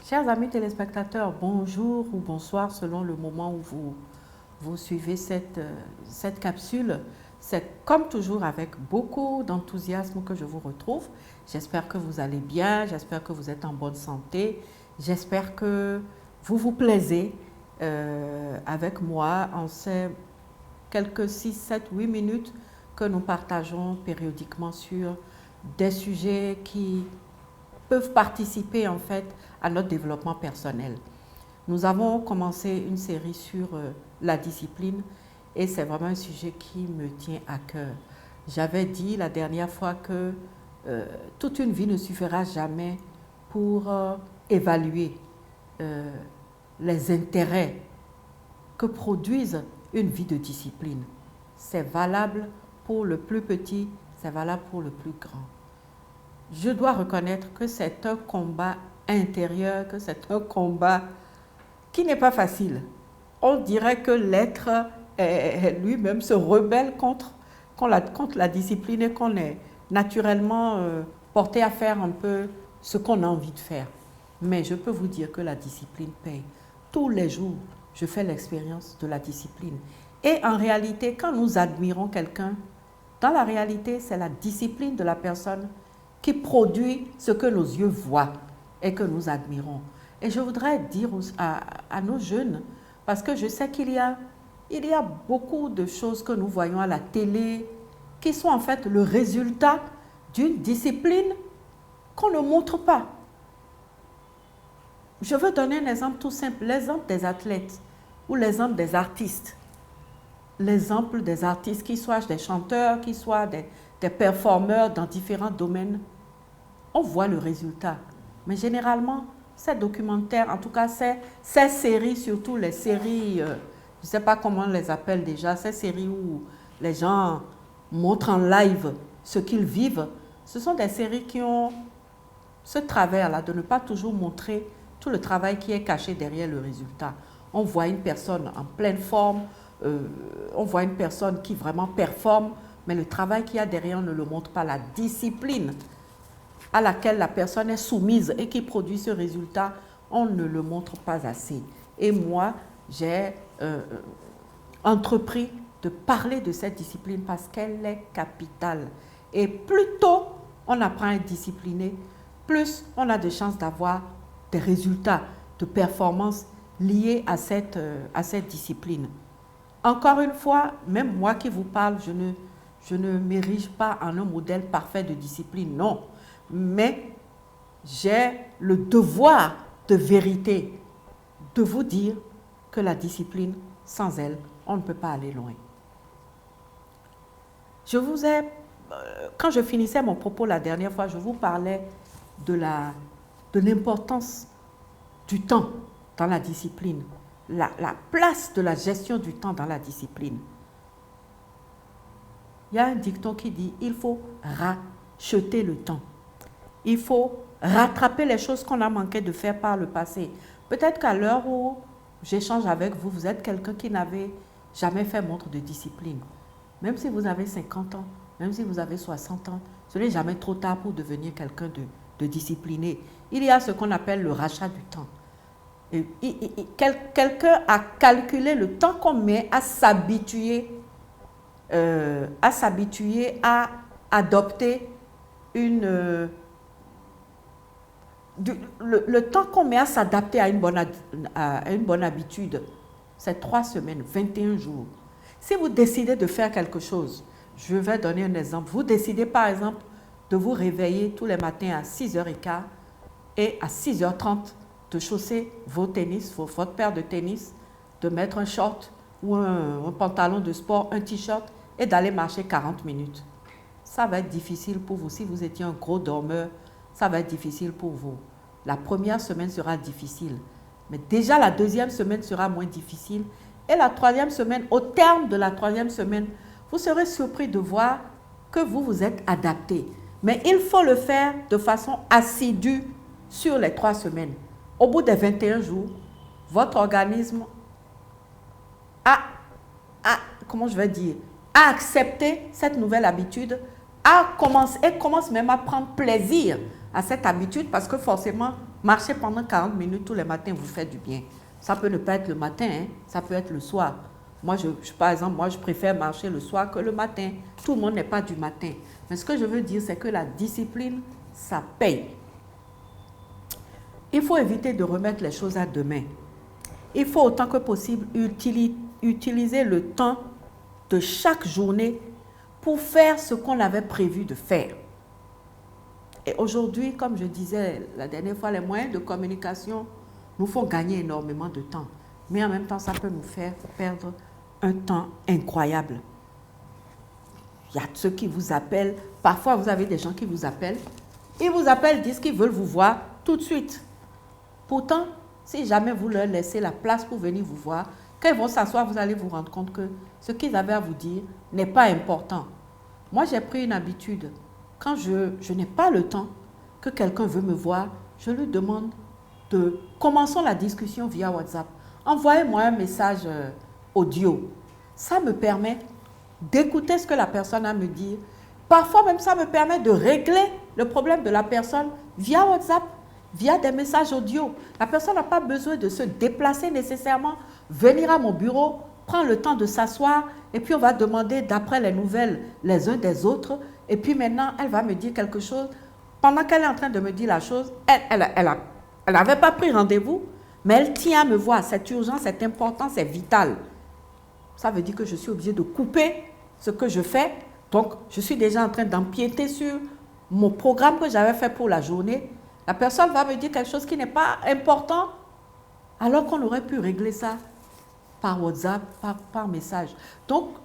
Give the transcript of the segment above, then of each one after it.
Chers amis téléspectateurs, bonjour ou bonsoir selon le moment où vous suivez cette capsule. C'est comme toujours avec beaucoup d'enthousiasme que je vous retrouve. J'espère que vous allez bien, j'espère que vous êtes en bonne santé, j'espère que vous vous plaisez avec moi en ces quelques 6, 7, 8 minutes que nous partageons périodiquement sur des sujets qui peuvent participer en fait à notre développement personnel. Nous avons commencé une série sur la discipline et c'est vraiment un sujet qui me tient à cœur. J'avais dit la dernière fois que toute une vie ne suffira jamais pour évaluer euh, les intérêts que produisent une vie de discipline. C'est valable pour le plus petit, c'est valable pour le plus grand. Je dois reconnaître que c'est un combat intérieur, que c'est un combat qui n'est pas facile. On dirait que l'être lui-même se rebelle contre la discipline et qu'on est naturellement porté à faire un peu ce qu'on a envie de faire. Mais je peux vous dire que la discipline paye. Tous les jours, je fais l'expérience de la discipline. Et en réalité, quand nous admirons quelqu'un, dans la réalité, c'est la discipline de la personne qui produit ce que nos yeux voient et que nous admirons. Et je voudrais dire à nos jeunes, parce que je sais qu'il y a beaucoup de choses que nous voyons à la télé qui sont en fait le résultat d'une discipline qu'on ne montre pas. Je veux donner un exemple tout simple, l'exemple des athlètes ou l'exemple des artistes. L'exemple des artistes, qu'ils soient des chanteurs, qu'ils soient des performeurs dans différents domaines, on voit le résultat. Mais généralement, ces documentaires, en tout cas ces séries, surtout les séries, je ne sais pas comment on les appelle déjà, ces séries où les gens montrent en live ce qu'ils vivent, ce sont des séries qui ont ce travers-là de ne pas toujours montrer tout le travail qui est caché derrière le résultat. On voit une personne en pleine forme, on voit une personne qui vraiment performe, mais le travail qu'il y a derrière, on ne le montre pas, la discipline à laquelle la personne est soumise et qui produit ce résultat, on ne le montre pas assez. Et moi, j'ai entrepris de parler de cette discipline parce qu'elle est capitale. Et plus tôt on apprend à être discipliné, plus on a de chances d'avoir des résultats de performance liés à cette discipline. Encore une fois, même moi qui vous parle, je ne m'érige pas en un modèle parfait de discipline, non. Mais j'ai le devoir de vérité de vous dire que la discipline, sans elle, on ne peut pas aller loin. Quand je finissais mon propos la dernière fois, je vous parlais de l'importance du temps dans la discipline, la place de la gestion du temps dans la discipline. Il y a un dicton qui dit « il faut racheter le temps ». Il faut rattraper les choses qu'on a manqué de faire par le passé. Peut-être qu'à l'heure où j'échange avec vous, vous êtes quelqu'un qui n'avait jamais fait montre de discipline. Même si vous avez 50 ans, même si vous avez 60 ans, ce n'est jamais trop tard pour devenir quelqu'un de discipliné. Il y a ce qu'on appelle le rachat du temps. Quelqu'un a calculé le temps qu'on met à s'habituer à adopter le temps qu'on met à s'adapter à une bonne habitude, c'est 3 semaines, 21 jours. Si vous décidez de faire quelque chose, je vais donner un exemple. Vous décidez par exemple de vous réveiller tous les matins à 6h15 et à 6h30 de chausser vos tennis, votre paire de tennis, de mettre un short ou un pantalon de sport, un t-shirt et d'aller marcher 40 minutes. Ça va être difficile pour vous. Si vous étiez un gros dormeur, ça va être difficile pour vous. La première semaine sera difficile, mais déjà la deuxième semaine sera moins difficile. Et la troisième semaine, au terme de la troisième semaine, vous serez surpris de voir que vous vous êtes adapté. Mais il faut le faire de façon assidue sur les 3 semaines. Au bout des 21 jours, votre organisme a accepté cette nouvelle habitude, commence même à prendre plaisir à cette habitude parce que forcément, Marcher pendant 40 minutes tous les matins vous fait du bien. Ça peut ne pas être le matin, hein, ça peut être le soir. Moi, par exemple, je préfère marcher le soir que le matin. Tout le monde n'est pas du matin. Mais ce que je veux dire, c'est que la discipline, ça paye. Il faut éviter de remettre les choses à demain. Il faut autant que possible utiliser le temps de chaque journée pour faire ce qu'on avait prévu de faire. Et aujourd'hui, comme je disais la dernière fois, les moyens de communication nous font gagner énormément de temps. Mais en même temps, ça peut nous faire perdre un temps incroyable. Il y a ceux qui vous appellent. Parfois, vous avez des gens qui vous appellent. Ils vous appellent, disent qu'ils veulent vous voir tout de suite. Pourtant, si jamais vous leur laissez la place pour venir vous voir, quand ils vont s'asseoir, vous allez vous rendre compte que ce qu'ils avaient à vous dire n'est pas important. Moi, j'ai pris une habitude. Quand je n'ai pas le temps, que quelqu'un veut me voir, je lui demande de... Commençons la discussion via WhatsApp. Envoyez-moi un message audio. Ça me permet d'écouter ce que la personne a à me dire. Parfois même, ça me permet de régler le problème de la personne via WhatsApp, via des messages audio. La personne n'a pas besoin de se déplacer nécessairement, venir à mon bureau, prendre le temps de s'asseoir, et puis on va demander d'après les nouvelles les uns des autres, et puis maintenant, elle va me dire quelque chose. Pendant qu'elle est en train de me dire la chose, elle n'avait pas pris rendez-vous, mais elle tient à me voir. C'est urgent, c'est important, c'est vital. Ça veut dire que je suis obligée de couper ce que je fais. Donc, je suis déjà en train d'empiéter sur mon programme que j'avais fait pour la journée. La personne va me dire quelque chose qui n'est pas important, alors qu'on aurait pu régler ça par WhatsApp, par message. Donc,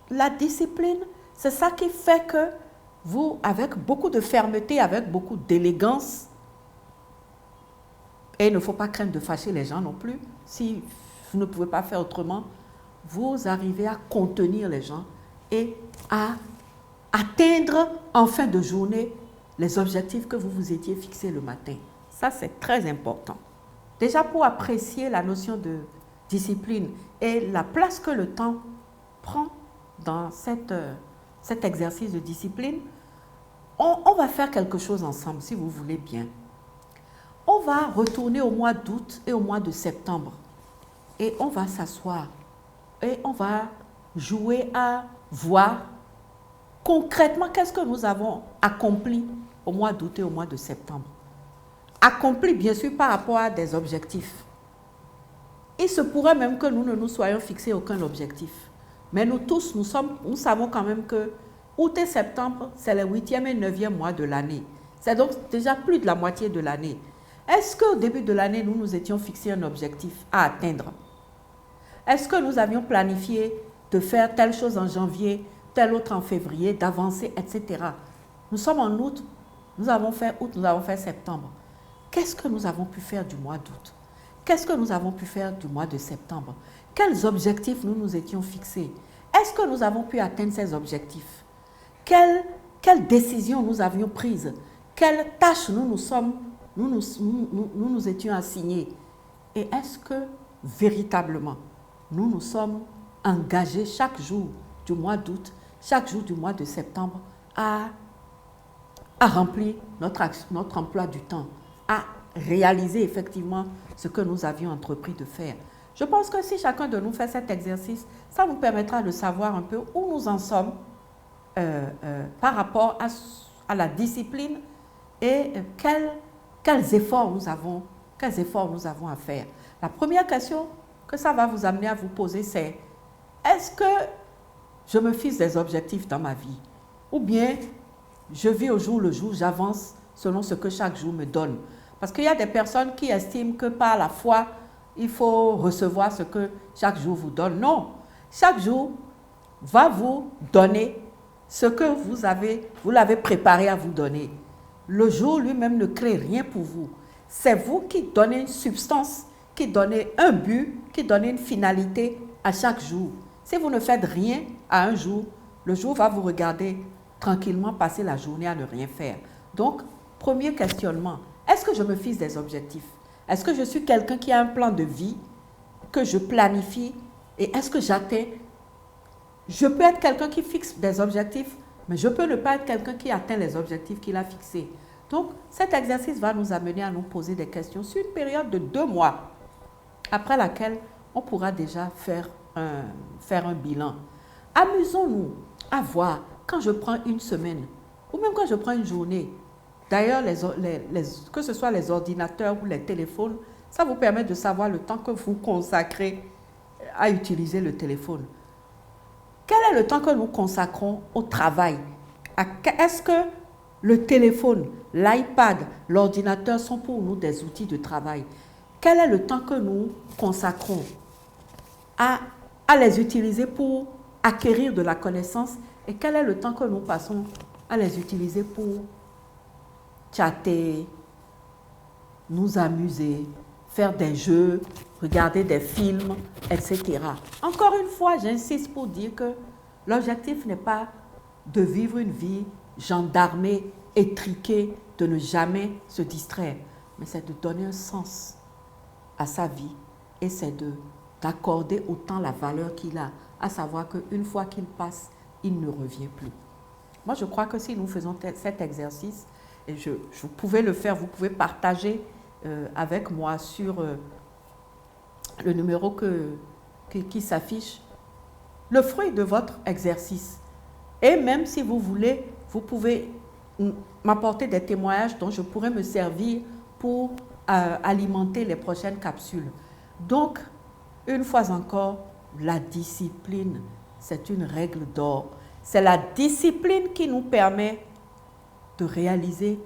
la discipline, c'est ça qui fait que vous, avec beaucoup de fermeté, avec beaucoup d'élégance, et il ne faut pas craindre de fâcher les gens non plus, si vous ne pouvez pas faire autrement, vous arrivez à contenir les gens et à atteindre en fin de journée les objectifs que vous vous étiez fixés le matin. Ça, c'est très important. Déjà, pour apprécier la notion de discipline et la place que le temps prend dans cet exercice de discipline, on va faire quelque chose ensemble, si vous voulez bien. On va retourner au mois d'août et au mois de septembre. Et on va s'asseoir et on va jouer à voir concrètement qu'est-ce que nous avons accompli au mois d'août et au mois de septembre. Accompli, bien sûr, par rapport à des objectifs. Il se pourrait même que nous ne nous soyons fixés aucun objectif. Mais nous tous, nous savons quand même que août et septembre, c'est le 8e et 9e mois de l'année. C'est donc déjà plus de la moitié de l'année. Est-ce qu'au début de l'année, nous nous étions fixés un objectif à atteindre? Est-ce que nous avions planifié de faire telle chose en janvier, telle autre en février, d'avancer, etc. Nous sommes en août, nous avons fait août, nous avons fait septembre. Qu'est-ce que nous avons pu faire du mois d'août? Qu'est-ce que nous avons pu faire du mois de septembre? Quels objectifs nous nous étions fixés? Est-ce que nous avons pu atteindre ces objectifs? Quelles décisions nous avions prises? Quelles tâches nous nous étions assignés? Et est-ce que véritablement, nous nous sommes engagés chaque jour du mois d'août, chaque jour du mois de septembre à remplir notre emploi du temps, à réaliser effectivement ce que nous avions entrepris de faire? Je pense que si chacun de nous fait cet exercice, ça nous permettra de savoir un peu où nous en sommes par rapport à la discipline et quels efforts nous avons à faire. La première question que ça va vous amener à vous poser, c'est: est-ce que je me fixe des objectifs dans ma vie? Ou bien je vis au jour le jour, j'avance selon ce que chaque jour me donne? Parce qu'il y a des personnes qui estiment que par la foi, il faut recevoir ce que chaque jour vous donne. Non, chaque jour va vous donner ce que vous l'avez préparé à vous donner. Le jour lui-même ne crée rien pour vous. C'est vous qui donnez une substance, qui donnez un but, qui donnez une finalité à chaque jour. Si vous ne faites rien à un jour, le jour va vous regarder tranquillement passer la journée à ne rien faire. Donc, premier questionnement, est-ce que je me fixe des objectifs? Est-ce que je suis quelqu'un qui a un plan de vie que je planifie et est-ce que j'atteins? Je peux être quelqu'un qui fixe des objectifs, mais je peux ne pas être quelqu'un qui atteint les objectifs qu'il a fixés. Donc, cet exercice va nous amener à nous poser des questions sur une période de 2 mois, après laquelle on pourra déjà faire un bilan. Amusons-nous à voir quand je prends une semaine ou même quand je prends une journée. D'ailleurs, que ce soit les ordinateurs ou les téléphones, ça vous permet de savoir le temps que vous consacrez à utiliser le téléphone. Quel est le temps que nous consacrons au travail? Est-ce que le téléphone, l'iPad, l'ordinateur sont pour nous des outils de travail? Quel est le temps que nous consacrons à les utiliser pour acquérir de la connaissance et quel est le temps que nous passons à les utiliser pour chatter, nous amuser, faire des jeux, regarder des films, etc. Encore une fois, j'insiste pour dire que l'objectif n'est pas de vivre une vie gendarmée, étriquée, de ne jamais se distraire, mais c'est de donner un sens à sa vie et c'est d'accorder au temps la valeur qu'il a, à savoir qu'une fois qu'il passe, il ne revient plus. Moi, je crois que si nous faisons cet exercice, et vous pouvez le faire, vous pouvez partager avec moi sur le numéro qui s'affiche, le fruit de votre exercice. Et même si vous voulez, vous pouvez m'apporter des témoignages dont je pourrais me servir pour alimenter les prochaines capsules. Donc, une fois encore, la discipline, c'est une règle d'or. C'est la discipline qui nous permet de réaliser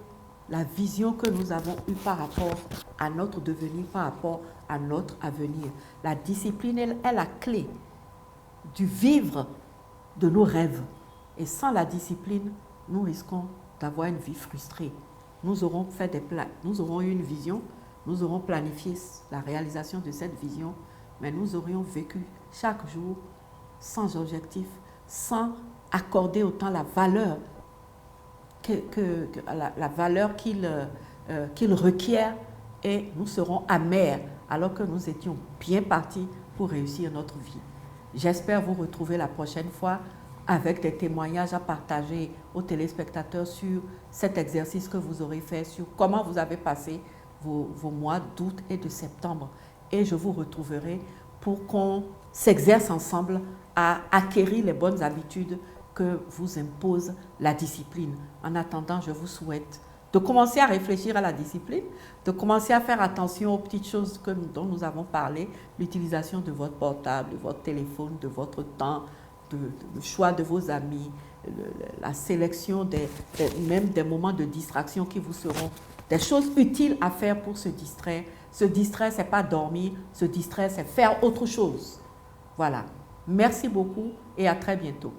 la vision que nous avons eue par rapport à notre devenir, par rapport à notre avenir. La discipline est la clé du vivre de nos rêves. Et sans la discipline, nous risquons d'avoir une vie frustrée. Nous aurons fait des plans, nous aurons eu une vision, nous aurons planifié la réalisation de cette vision, mais nous aurions vécu chaque jour sans objectif, sans accorder autant la valeur la valeur qu'il requiert et nous serons amers alors que nous étions bien partis pour réussir notre vie. J'espère vous retrouver la prochaine fois avec des témoignages à partager aux téléspectateurs sur cet exercice que vous aurez fait, sur comment vous avez passé vos mois d'août et de septembre. Et je vous retrouverai pour qu'on s'exerce ensemble à acquérir les bonnes habitudes que vous impose la discipline. En attendant, je vous souhaite de commencer à réfléchir à la discipline, de commencer à faire attention aux petites choses dont nous avons parlé, l'utilisation de votre portable, de votre téléphone, de votre temps, le choix de vos amis, la sélection même des moments de distraction qui vous seront des choses utiles à faire pour se distraire. Se distraire, ce n'est pas dormir, se distraire, c'est faire autre chose. Voilà. Merci beaucoup et à très bientôt.